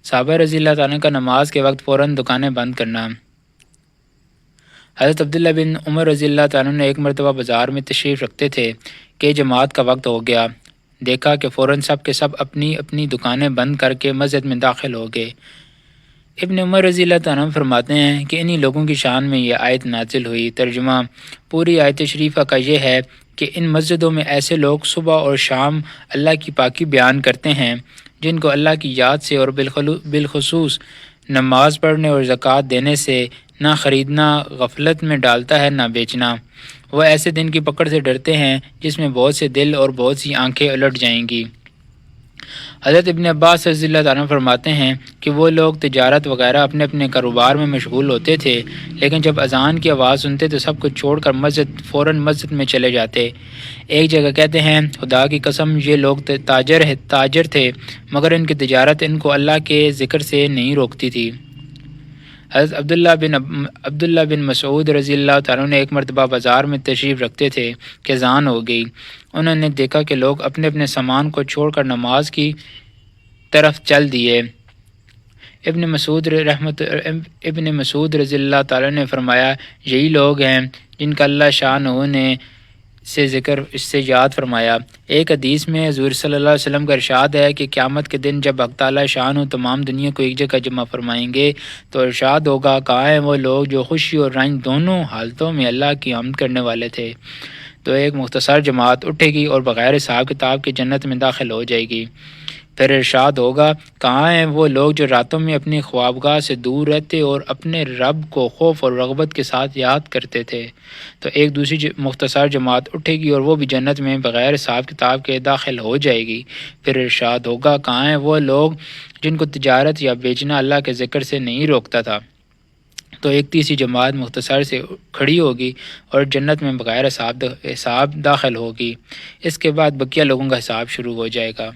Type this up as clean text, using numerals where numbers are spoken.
صحابہ رضی اللہ تعالیٰ کا نماز کے وقت فوراً دکانیں بند کرنا۔ حضرت عبداللہ بن عمر رضی اللہ تعالیٰ نے ایک مرتبہ بازار میں تشریف رکھتے تھے کہ جماعت کا وقت ہو گیا۔ دیکھا کہ فوراً سب کے سب اپنی اپنی دکانیں بند کر کے مسجد میں داخل ہو گئے۔ ابن عمر رضی اللہ تعالیٰ فرماتے ہیں کہ انہی لوگوں کی شان میں یہ آیت نازل ہوئی۔ ترجمہ: پوری آیت شریفہ کا یہ ہے کہ ان مسجدوں میں ایسے لوگ صبح اور شام اللہ کی پاکی بیان کرتے ہیں جن کو اللہ کی یاد سے اور بالخصوص نماز پڑھنے اور زکوٰۃ دینے سے نہ خریدنا غفلت میں ڈالتا ہے نہ بیچنا۔ وہ ایسے دن کی پکڑ سے ڈرتے ہیں جس میں بہت سے دل اور بہت سی آنکھیں الٹ جائیں گی۔ حضرت ابن عباس رضی اللہ عنہ فرماتے ہیں کہ وہ لوگ تجارت وغیرہ اپنے اپنے کاروبار میں مشغول ہوتے تھے، لیکن جب اذان کی آواز سنتے تو سب کچھ چھوڑ کر فوراً مسجد میں چلے جاتے۔ ایک جگہ کہتے ہیں، خدا کی قسم یہ لوگ تاجر تھے مگر ان کی تجارت ان کو اللہ کے ذکر سے نہیں روکتی تھی۔ حضرت عبداللہ بن مسعود رضی اللہ تعالیٰ نے ایک مرتبہ بازار میں تشریف رکھتے تھے کہ اذان ہو گئی۔ انہوں نے دیکھا کہ لوگ اپنے اپنے سامان کو چھوڑ کر نماز کی طرف چل دیے۔ ابن مسعود رضی اللہ تعالیٰ نے فرمایا، یہی لوگ ہیں جن کا اللہ شانہ نے اس سے یاد فرمایا۔ ایک حدیث میں حضور صلی اللہ علیہ وسلم کا ارشاد ہے کہ قیامت کے دن جب حق تعالیٰ شانہ تمام دنیا کو ایک جگہ جمع فرمائیں گے تو ارشاد ہوگا، کہاں ہیں وہ لوگ جو خوشی اور رنج دونوں حالتوں میں اللہ کی حمد کرنے والے تھے؟ تو ایک مختصر جماعت اٹھے گی اور بغیر حساب کتاب کے جنت میں داخل ہو جائے گی۔ پھر ارشاد ہوگا، کہاں ہیں وہ لوگ جو راتوں میں اپنی خوابگاہ سے دور رہتے اور اپنے رب کو خوف اور رغبت کے ساتھ یاد کرتے تھے؟ تو ایک دوسری مختصر جماعت اٹھے گی اور وہ بھی جنت میں بغیر حساب کتاب کے داخل ہو جائے گی۔ پھر ارشاد ہوگا، کہاں ہیں وہ لوگ جن کو تجارت یا بیچنا اللہ کے ذکر سے نہیں روکتا تھا؟ تو ایک تیسری جماعت مختصر سے کھڑی ہوگی اور جنت میں بغیر حساب داخل ہوگی۔ اس کے بعد بقیہ لوگوں کا حساب شروع ہو جائے گا۔